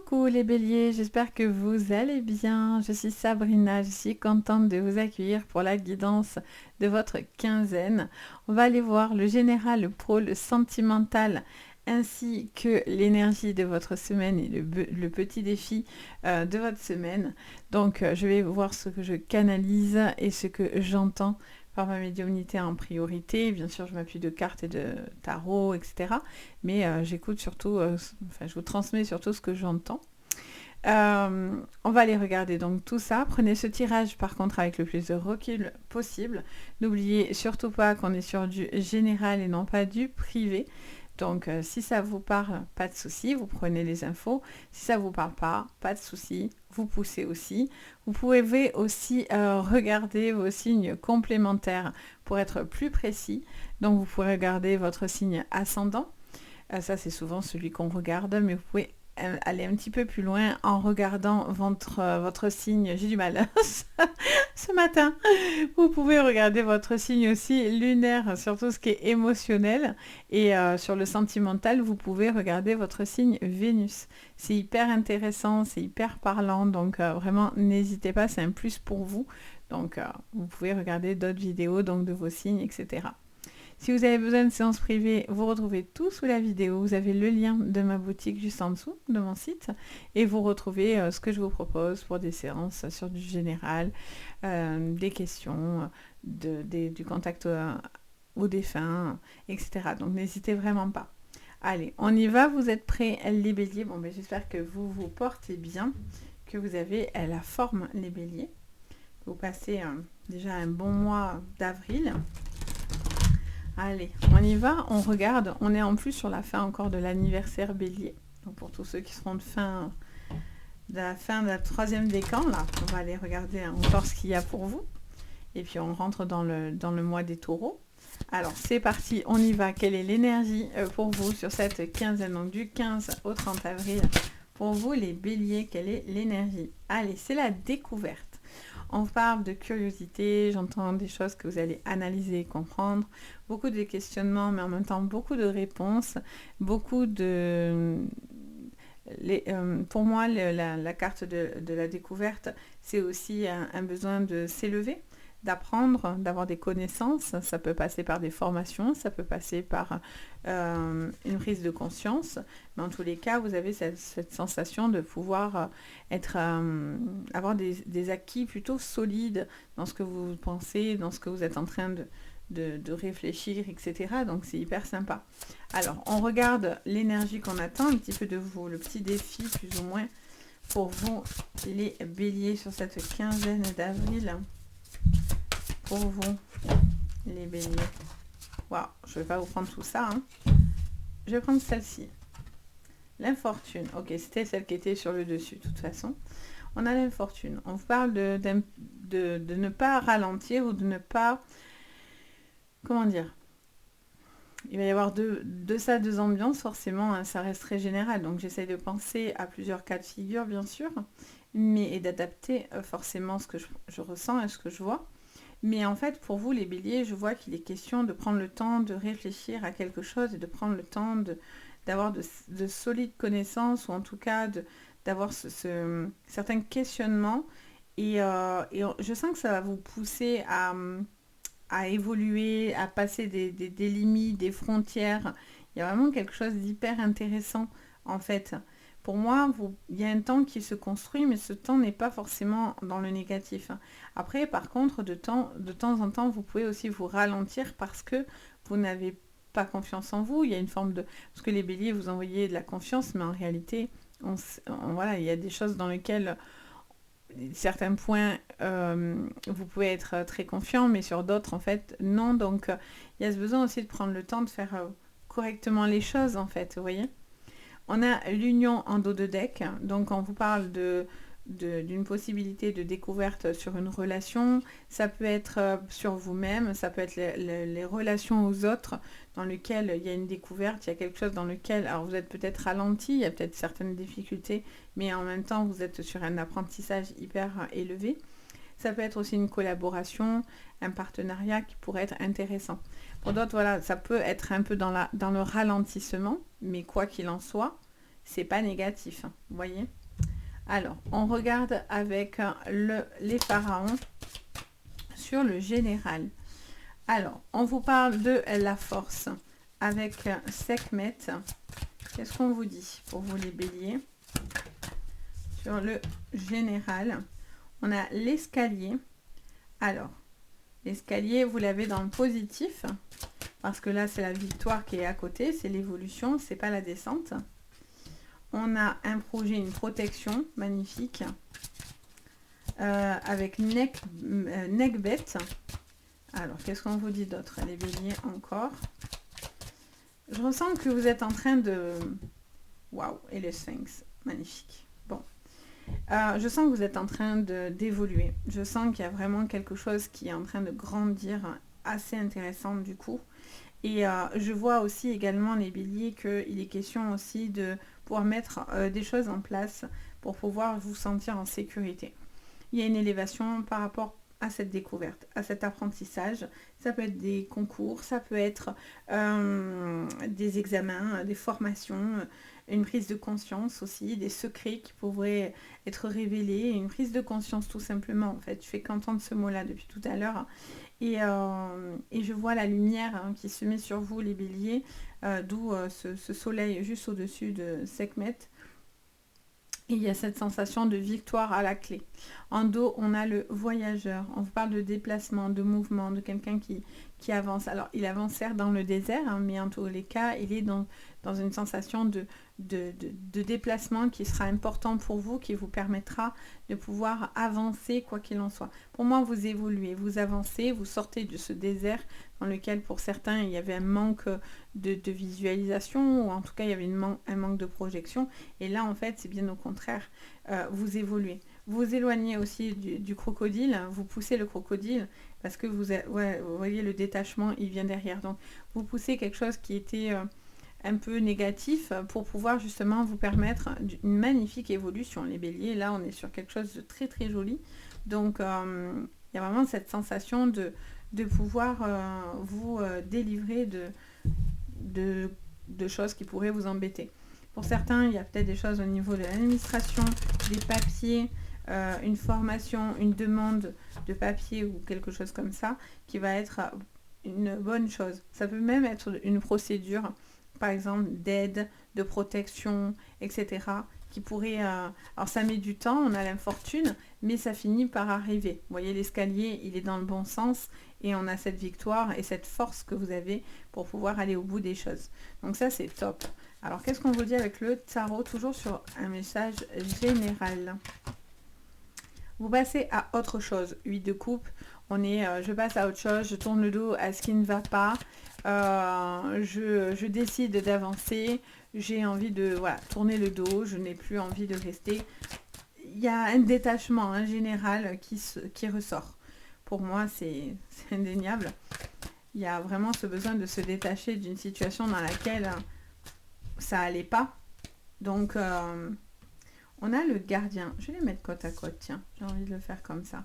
Coucou les béliers, j'espère que vous allez bien. Je suis Sabrina, je suis contente de vous accueillir pour la guidance de votre quinzaine. On va aller voir le général, le pro, le sentimental, ainsi que l'énergie de votre semaine et le petit défi de votre semaine. Donc je vais voir ce que je canalise et ce que j'entends par ma médiumnité en priorité. Bien sûr, je m'appuie de cartes et de tarot, etc. Mais j'écoute surtout, je vous transmets surtout ce que j'entends. On va aller regarder donc tout ça. Prenez ce tirage par contre avec le plus de recul possible. N'oubliez surtout pas qu'on est sur du général et non pas du privé. Donc si ça vous parle, pas de souci, vous prenez les infos. Si ça vous parle pas de souci, vous poussez aussi. Vous pouvez aussi regarder vos signes complémentaires pour être plus précis. Donc vous pouvez regarder votre signe ascendant. Ça c'est souvent celui qu'on regarde, mais vous pouvez aller un petit peu plus loin en regardant votre signe. J'ai du mal ce matin. Vous pouvez regarder votre signe aussi lunaire sur tout ce qui est émotionnel. Et sur le sentimental, vous pouvez regarder votre signe Vénus. C'est hyper intéressant, c'est hyper parlant. Donc vraiment, n'hésitez pas, c'est un plus pour vous. Donc vous pouvez regarder d'autres vidéos donc, de vos signes, etc. Si vous avez besoin de séances privées, vous retrouvez tout sous la vidéo. Vous avez le lien de ma boutique juste en dessous de mon site. Et vous retrouvez ce que je vous propose pour des séances sur du général, des questions, du contact aux défunts, etc. Donc n'hésitez vraiment pas. Allez, on y va. Vous êtes prêts, les béliers? Bon, ben, j'espère que vous vous portez bien, que vous avez la forme, les béliers. Vous passez déjà un bon mois d'avril. Allez, on y va, on regarde. On est en plus sur la fin encore de l'anniversaire bélier. Donc pour tous ceux qui seront de la fin de la troisième décan, là, on va aller regarder encore ce qu'il y a pour vous. Et puis on rentre dans le mois des taureaux. Alors c'est parti, on y va. Quelle est l'énergie pour vous sur cette quinzaine, donc du 15 au 30 avril? Pour vous les béliers, quelle est l'énergie? Allez, c'est la découverte. On parle de curiosité, j'entends des choses que vous allez analyser et comprendre, beaucoup de questionnements, mais en même temps beaucoup de réponses, beaucoup de... pour moi, la carte de la découverte, c'est aussi un besoin de s'élever, d'apprendre, d'avoir des connaissances. Ça peut passer par des formations, ça peut passer par une prise de conscience. Mais en tous les cas, vous avez cette sensation de pouvoir avoir des acquis plutôt solides dans ce que vous pensez, dans ce que vous êtes en train de réfléchir, etc. Donc c'est hyper sympa. Alors, on regarde l'énergie qu'on attend, un petit peu de vous, le petit défi plus ou moins pour vous, les béliers, sur cette quinzaine d'avril. Pour vous, les béliers. Waouh, je ne vais pas vous prendre tout ça. Hein. Je vais prendre celle-ci. L'infortune. Ok, c'était celle qui était sur le dessus, de toute façon. On a l'infortune. On vous parle de ne pas ralentir ou de ne pas... Comment dire? Il va y avoir deux ambiances, forcément. Hein, ça reste très général. Donc, j'essaye de penser à plusieurs cas de figure, bien sûr. Et d'adapter forcément ce que je ressens et ce que je vois. Mais en fait, pour vous, les béliers, je vois qu'il est question de prendre le temps de réfléchir à quelque chose et de prendre le temps d'avoir de solides connaissances ou en tout cas d'avoir certains questionnements. Et je sens que ça va vous pousser à évoluer, à passer des limites, des frontières. Il y a vraiment quelque chose d'hyper intéressant en fait. Pour moi, il y a un temps qui se construit, mais ce temps n'est pas forcément dans le négatif. Après, par contre, de temps en temps, vous pouvez aussi vous ralentir parce que vous n'avez pas confiance en vous. Il y a une forme de... Parce que les béliers, vous envoyez de la confiance, mais en réalité, voilà, il y a des choses dans lesquelles, certains points, vous pouvez être très confiant, mais sur d'autres, en fait, non. Donc, il y a ce besoin aussi de prendre le temps de faire correctement les choses, en fait, vous voyez. On a l'union en dos de deck, donc on vous parle d'une possibilité de découverte sur une relation, ça peut être sur vous-même, ça peut être les relations aux autres dans lesquelles il y a une découverte, il y a quelque chose dans lequel, alors vous êtes peut-être ralenti, il y a peut-être certaines difficultés, mais en même temps vous êtes sur un apprentissage hyper élevé. Ça peut être aussi une collaboration, un partenariat qui pourrait être intéressant. Pour d'autres, voilà, ça peut être un peu dans le ralentissement, mais quoi qu'il en soit, c'est pas négatif, hein, vous voyez. Alors, on regarde avec les pharaons sur le général. Alors, on vous parle de la force avec Sekhmet. Qu'est-ce qu'on vous dit pour vous les béliers? Sur le général, on a l'escalier. Alors, l'escalier, vous l'avez dans le positif, parce que là, c'est la victoire qui est à côté, c'est l'évolution, c'est pas la descente. On a un projet, une protection magnifique, avec Nekbet. Alors, qu'est-ce qu'on vous dit d'autre, les béliers, encore? Je ressens que vous êtes en train de... Waouh, et le sphinx, magnifique. Bon. Je sens que vous êtes en train d'évoluer. Je sens qu'il y a vraiment quelque chose qui est en train de grandir, assez intéressant du coup. Et je vois aussi également, les béliers, qu'il est question aussi de pouvoir mettre des choses en place pour pouvoir vous sentir en sécurité. Il y a une élévation par rapport à cette découverte, à cet apprentissage. Ça peut être des concours, ça peut être des examens, des formations, une prise de conscience aussi, des secrets qui pourraient être révélés, une prise de conscience tout simplement. En fait, je fais qu'entendre ce mot-là depuis tout à l'heure. Et je vois la lumière, hein, qui se met sur vous, les béliers, d'où ce soleil juste au-dessus de Sekhmet. Et il y a cette sensation de victoire à la clé. En dos, on a le voyageur. On vous parle de déplacement, de mouvement, de quelqu'un qui avance. Alors, il avance certes dans le désert, hein, mais en tous les cas, il est dans une sensation de déplacement qui sera important pour vous, qui vous permettra de pouvoir avancer quoi qu'il en soit. Pour moi, vous évoluez, vous avancez, vous sortez de ce désert dans lequel, pour certains, il y avait un manque de visualisation, ou en tout cas, il y avait un manque de projection. Et là, en fait, c'est bien au contraire. Vous évoluez. Vous éloignez aussi du crocodile, vous poussez le crocodile, parce que vous voyez le détachement, il vient derrière. Donc, vous poussez quelque chose qui était un peu négatif pour pouvoir justement vous permettre une magnifique évolution. Les béliers, là, on est sur quelque chose de très très joli. Donc, il y a vraiment cette sensation de pouvoir vous délivrer de choses qui pourraient vous embêter. Pour certains, il y a peut-être des choses au niveau de l'administration, des papiers, une formation, une demande de papier ou quelque chose comme ça, qui va être une bonne chose. Ça peut même être une procédure, par exemple, d'aide, de protection, etc., qui pourrait... alors, ça met du temps, on a l'infortune, mais ça finit par arriver. Vous voyez, l'escalier, il est dans le bon sens, et on a cette victoire et cette force que vous avez pour pouvoir aller au bout des choses. Donc ça, c'est top. Alors, qu'est-ce qu'on vous dit avec le tarot? Toujours sur un message général. Vous passez à autre chose. 8 de coupe. Je passe à autre chose. Je tourne le dos à ce qui ne va pas. Je décide d'avancer. J'ai envie de tourner le dos. Je n'ai plus envie de rester. Il y a un détachement, un général qui ressort. Pour moi, c'est indéniable. Il y a vraiment ce besoin de se détacher d'une situation dans laquelle ça allait pas. Donc, on a le gardien. Je vais les mettre côte à côte, tiens. J'ai envie de le faire comme ça.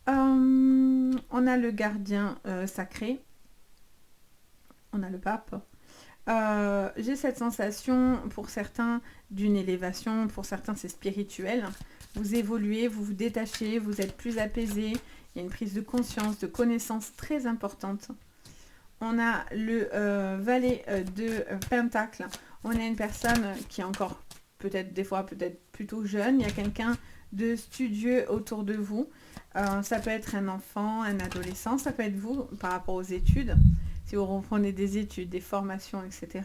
On a le gardien sacré. On a le pape. J'ai cette sensation, pour certains, d'une élévation. Pour certains, c'est spirituel. Vous évoluez, vous vous détachez, vous êtes plus apaisé. Il y a une prise de conscience, de connaissance très importante. On a le valet de Pentacle. On a une personne qui est encore peut-être des fois peut-être plutôt jeune. Il y a quelqu'un de studieux autour de vous. Ça peut être un enfant, un adolescent. Ça peut être vous par rapport aux études. Si vous reprenez des études, des formations, etc.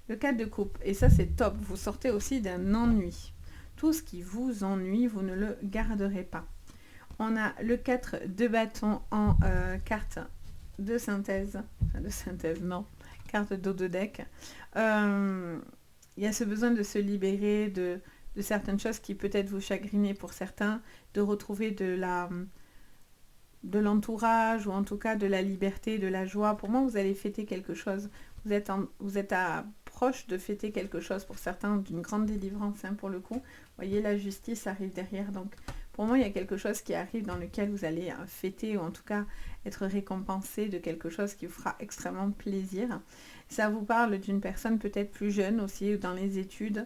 Le 4 de coupe. Et ça, c'est top. Vous sortez aussi d'un ennui. Tout ce qui vous ennuie, vous ne le garderez pas. On a le 4 de bâton en carte de synthèse. Enfin, de synthèse, non. Carte d'eau de deck. Il y a ce besoin de se libérer de certaines choses qui peut-être vous chagriner pour certains, de retrouver de l'entourage ou en tout cas de la liberté, de la joie. Pour moi, vous allez fêter quelque chose. Vous êtes proche de fêter quelque chose pour certains, d'une grande délivrance, hein, pour le coup. Vous voyez, la justice arrive derrière. Donc, Pour moi, il y a quelque chose qui arrive dans lequel vous allez fêter ou en tout cas être récompensé de quelque chose qui vous fera extrêmement plaisir. Ça vous parle d'une personne peut-être plus jeune aussi dans les études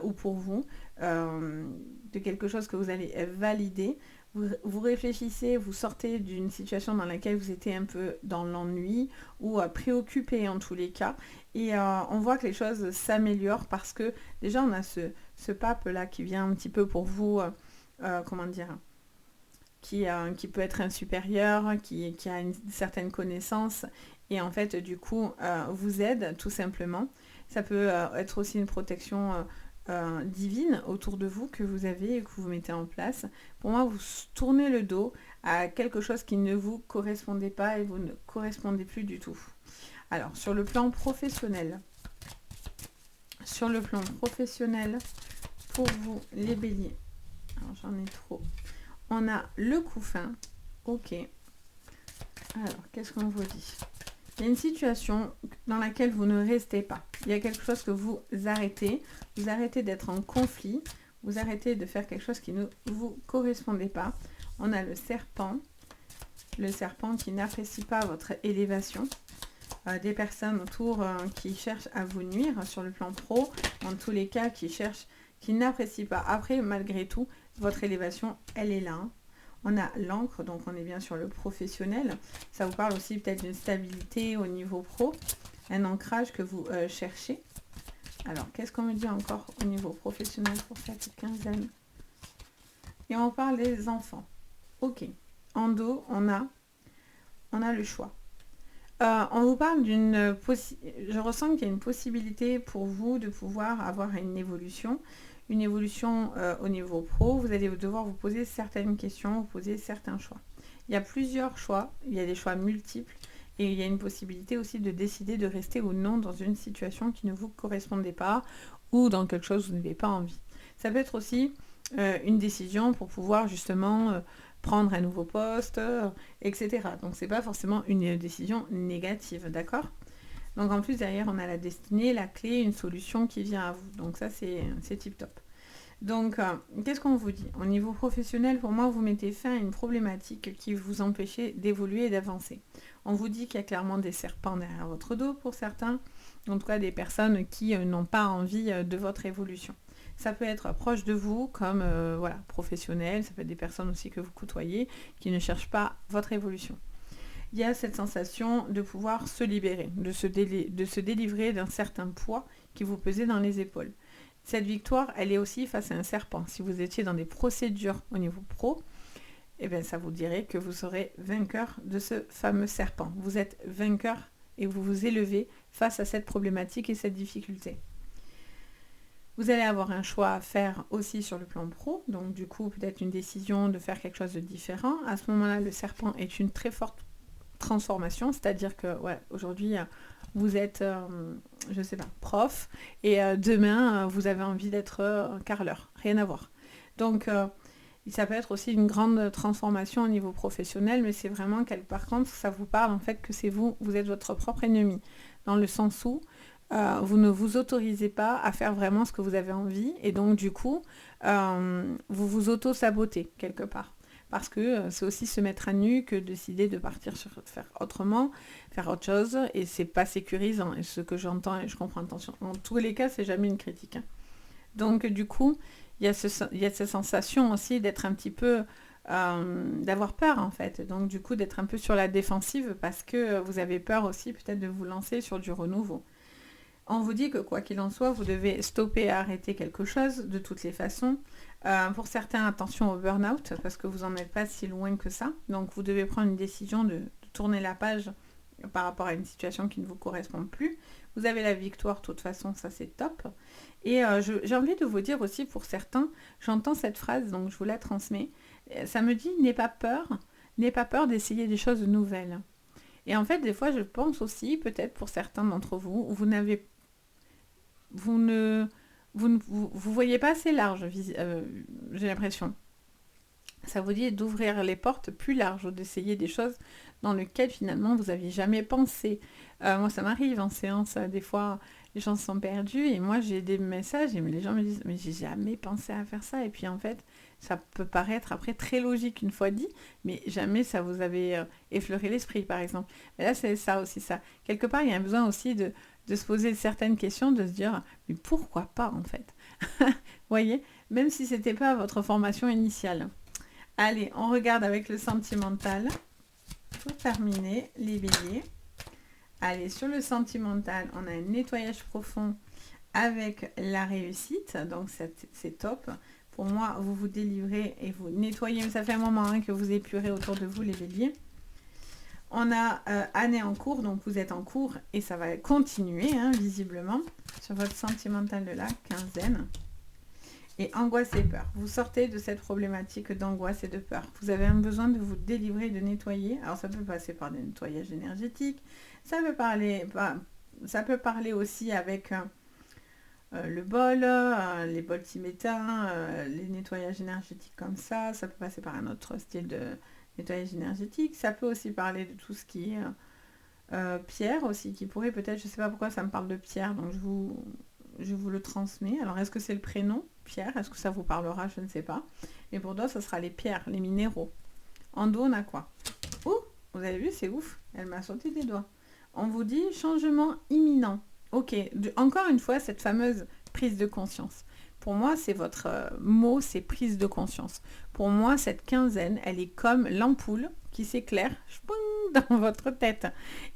ou pour vous, de quelque chose que vous allez valider. Vous réfléchissez, vous sortez d'une situation dans laquelle vous étiez un peu dans l'ennui ou préoccupé en tous les cas. Et on voit que les choses s'améliorent parce que déjà on a ce pape-là qui vient un petit peu pour vous, comment dire, qui peut être un supérieur, qui a une certaine connaissance et en fait du coup vous aide tout simplement. Ça peut être aussi une protection divine autour de vous que vous avez et que vous mettez en place. Pour moi, vous tournez le dos à quelque chose qui ne vous correspondait pas et vous ne correspondez plus du tout. Alors, sur le plan professionnel, pour vous, les béliers, alors j'en ai trop, on a le couffin, ok. Alors, qu'est-ce qu'on vous dit ? Il y a une situation dans laquelle vous ne restez pas. Il y a quelque chose que vous arrêtez d'être en conflit, vous arrêtez de faire quelque chose qui ne vous correspondait pas. On a le serpent qui n'apprécie pas votre élévation. Des personnes autour qui cherchent à vous nuire sur le plan pro, en tous les cas qui n'apprécient pas. Après, malgré tout, votre élévation, elle est là. Hein. On a l'encre, donc on est bien sur le professionnel. Ça vous parle aussi peut-être d'une stabilité au niveau pro, un ancrage que vous cherchez. Alors, qu'est-ce qu'on me dit encore au niveau professionnel pour cette quinzaine ? Et on parle des enfants. Ok. En dos, on a le choix. On vous parle je ressens qu'il y a une possibilité pour vous de pouvoir avoir une évolution au niveau pro. Vous allez devoir vous poser certaines questions, vous poser certains choix. Il y a plusieurs choix, il y a des choix multiples et il y a une possibilité aussi de décider de rester ou non dans une situation qui ne vous correspondait pas ou dans quelque chose où vous n'avez pas envie. Ça peut être aussi une décision pour pouvoir justement prendre un nouveau poste, etc. Donc c'est pas forcément une décision négative, d'accord ? Donc en plus derrière on a la destinée, la clé, une solution qui vient à vous. Donc ça c'est tip top. Donc qu'est-ce qu'on vous dit ? Au niveau professionnel, pour moi vous mettez fin à une problématique qui vous empêchait d'évoluer et d'avancer. On vous dit qu'il y a clairement des serpents derrière votre dos pour certains, en tout cas des personnes qui n'ont pas envie de votre évolution. Ça peut être proche de vous, comme professionnel, ça peut être des personnes aussi que vous côtoyez, qui ne cherchent pas votre évolution. Il y a cette sensation de pouvoir se libérer, de se délivrer d'un certain poids qui vous pesait dans les épaules. Cette victoire, elle est aussi face à un serpent. Si vous étiez dans des procédures au niveau pro, eh bien, ça vous dirait que vous serez vainqueur de ce fameux serpent. Vous êtes vainqueur et vous vous élevez face à cette problématique et cette difficulté. Vous allez avoir un choix à faire aussi sur le plan pro, donc du coup peut-être une décision de faire quelque chose de différent. À ce moment-là, le serpent est une très forte transformation, c'est-à-dire que aujourd'hui vous êtes, prof, et demain vous avez envie d'être carreleur, rien à voir. Donc ça peut être aussi une grande transformation au niveau professionnel, mais c'est vraiment par contre ça vous parle en fait que c'est vous êtes votre propre ennemi, dans le sens où vous ne vous autorisez pas à faire vraiment ce que vous avez envie et donc du coup vous vous auto-sabotez quelque part parce que c'est aussi se mettre à nu que décider de partir faire autrement, faire autre chose et c'est pas sécurisant et ce que j'entends et je comprends, attention, en tous les cas c'est jamais une critique. Donc du coup il y a cette sensation aussi d'être un petit peu d'avoir peur en fait, donc du coup d'être un peu sur la défensive parce que vous avez peur aussi peut-être de vous lancer sur du renouveau. On vous dit que quoi qu'il en soit, vous devez stopper et arrêter quelque chose de toutes les façons. Pour certains, attention au burn-out, parce que vous n'en êtes pas si loin que ça. Donc vous devez prendre une décision de tourner la page par rapport à une situation qui ne vous correspond plus. Vous avez la victoire, de toute façon, ça c'est top. Et j'ai envie de vous dire aussi pour certains, j'entends cette phrase, donc je vous la transmets. Ça me dit, n'aie pas peur d'essayer des choses nouvelles. Et en fait, des fois, je pense aussi, peut-être pour certains d'entre vous, vous ne voyez pas assez large, j'ai l'impression. Ça vous dit d'ouvrir les portes plus larges, d'essayer des choses dans lesquelles finalement vous n'aviez jamais pensé. Moi ça m'arrive en séance, des fois les gens se sont perdus et moi j'ai des messages et les gens me disent mais j'ai jamais pensé à faire ça et puis en fait ça peut paraître après très logique une fois dit mais jamais ça vous avait effleuré l'esprit par exemple. Mais là c'est ça aussi ça. Quelque part il y a un besoin aussi de se poser certaines questions, de se dire mais pourquoi pas en fait. Vous voyez, même si c'était pas votre formation initiale. Allez, on regarde avec le sentimental. Pour terminer, les béliers. Allez, sur le sentimental, on a un nettoyage profond avec la réussite. Donc, c'est top. Pour moi, vous vous délivrez et vous nettoyez. Ça fait un moment que vous épurez autour de vous, les béliers. On a année en cours, donc vous êtes en cours et ça va continuer, visiblement, sur votre sentimental de la quinzaine. Et angoisse et peur. Vous sortez de cette problématique d'angoisse et de peur. Vous avez un besoin de vous délivrer, de nettoyer. Alors ça peut passer par des nettoyages énergétiques. Ça peut parler aussi avec le bol, les bols tibétains, les nettoyages énergétiques comme ça. Ça peut passer par un autre style de nettoyage énergétique. Ça peut aussi parler de tout ce qui est pierre aussi, qui pourrait peut-être, je ne sais pas pourquoi ça me parle de pierre, donc je vous le transmets. Alors, est-ce que c'est le prénom, Pierre? Est-ce que ça vous parlera? Je ne sais pas. Mais pour d'autres, ce sera les pierres, les minéraux. En dos, on a quoi? Oh, vous avez vu, c'est ouf. Elle m'a sauté des doigts. On vous dit changement imminent. Ok, encore une fois, cette fameuse prise de conscience. Pour moi, c'est votre mot, c'est prise de conscience. Pour moi, cette quinzaine, elle est comme l'ampoule qui s'éclaire dans votre tête.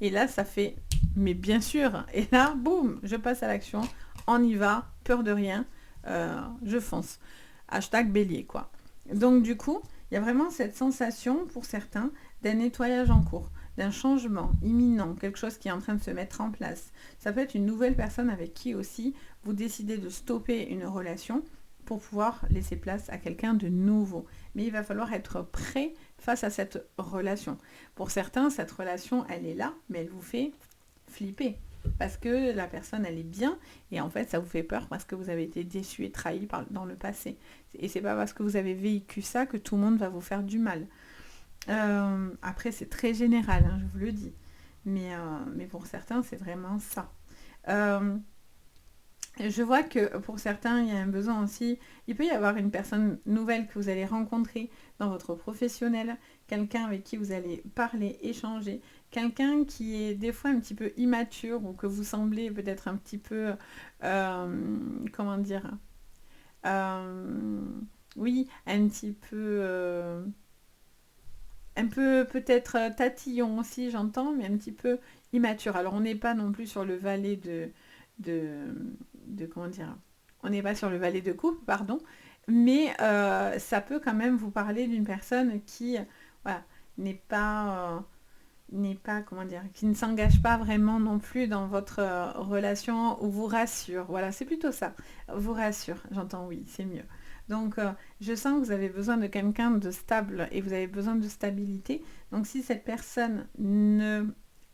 Et là, ça fait, mais bien sûr. Et là, boum, je passe à l'action. On y va, peur de rien, je fonce. Hashtag bélier, quoi. Donc, du coup, il y a vraiment cette sensation, pour certains, d'un nettoyage en cours, d'un changement imminent, quelque chose qui est en train de se mettre en place. Ça peut être une nouvelle personne avec qui aussi vous décidez de stopper une relation pour pouvoir laisser place à quelqu'un de nouveau. Mais il va falloir être prêt face à cette relation. Pour certains, cette relation, elle est là, mais elle vous fait flipper. Parce que la personne, elle est bien, et en fait, ça vous fait peur parce que vous avez été déçu et trahi dans le passé. Et c'est pas parce que vous avez vécu ça que tout le monde va vous faire du mal. Après, c'est très général, je vous le dis. Mais pour certains, c'est vraiment ça. Je vois que pour certains, il y a un besoin aussi. Il peut y avoir une personne nouvelle que vous allez rencontrer dans votre professionnel, quelqu'un avec qui vous allez parler, échanger, quelqu'un qui est des fois un petit peu immature ou que vous semblez peut-être un petit peu, comment dire, oui, un peu peut-être tatillon aussi, j'entends, mais un petit peu immature. Alors on n'est pas non plus sur le valet de, comment dire, on n'est pas sur le valet de coupe, pardon, mais ça peut quand même vous parler d'une personne qui, voilà, n'est pas, comment dire, qui ne s'engage pas vraiment non plus dans votre relation ou vous rassure. Voilà, c'est plutôt ça. Vous rassure, j'entends oui, c'est mieux. Donc, je sens que vous avez besoin de quelqu'un de stable et vous avez besoin de stabilité. Donc, si cette personne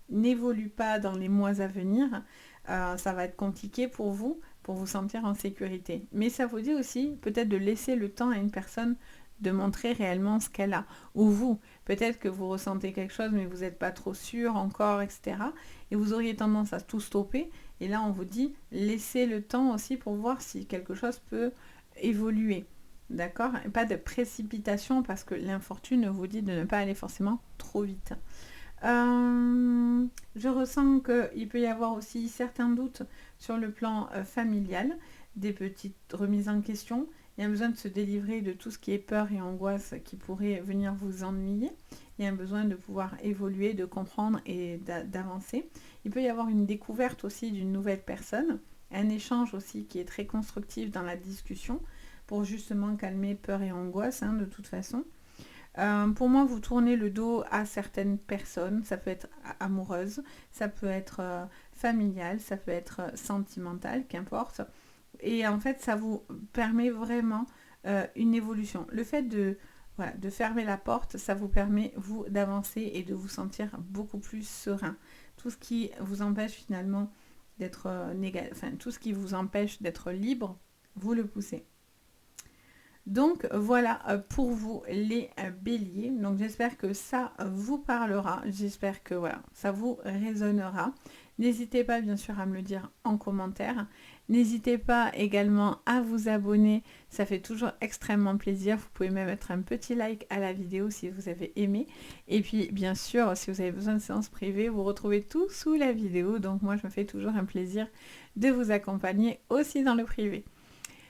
n'évolue pas dans les mois à venir, ça va être compliqué pour vous sentir en sécurité. Mais ça vous dit aussi peut-être de laisser le temps à une personne de montrer réellement ce qu'elle a. Ou vous, peut-être que vous ressentez quelque chose, mais vous n'êtes pas trop sûr encore, etc. Et vous auriez tendance à tout stopper. Et là, on vous dit, laissez le temps aussi pour voir si quelque chose peut évoluer. D'accord? Et pas de précipitation parce que l'infortune vous dit de ne pas aller forcément trop vite. Je ressens qu'il peut y avoir aussi certains doutes sur le plan familial, des petites remises en question. Il y a un besoin de se délivrer de tout ce qui est peur et angoisse qui pourrait venir vous ennuyer. Il y a un besoin de pouvoir évoluer, de comprendre et d'avancer. Il peut y avoir une découverte aussi d'une nouvelle personne, un échange aussi qui est très constructif dans la discussion pour justement calmer peur et angoisse de toute façon. Pour moi, vous tournez le dos à certaines personnes. Ça peut être amoureuse, ça peut être familial, ça peut être sentimental, qu'importe. Et en fait, ça vous permet vraiment une évolution. Le fait de fermer la porte, ça vous permet, vous, d'avancer et de vous sentir beaucoup plus serein. Tout ce qui vous empêche finalement d'être négatif, enfin, tout ce qui vous empêche d'être libre, vous le poussez. Donc voilà pour vous les béliers. Donc j'espère que ça vous parlera. J'espère que voilà, ça vous résonnera. N'hésitez pas bien sûr à me le dire en commentaire. N'hésitez pas également à vous abonner. Ça fait toujours extrêmement plaisir. Vous pouvez même mettre un petit like à la vidéo si vous avez aimé. Et puis bien sûr, si vous avez besoin de séances privées, vous retrouvez tout sous la vidéo. Donc moi, je me fais toujours un plaisir de vous accompagner aussi dans le privé.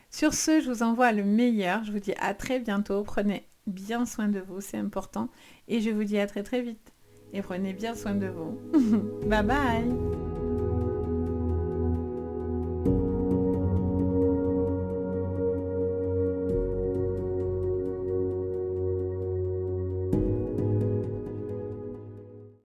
Sur ce, je vous envoie le meilleur. Je vous dis à très bientôt. Prenez bien soin de vous, c'est important. Et je vous dis à très très vite. Et prenez bien soin de vous. Bye bye.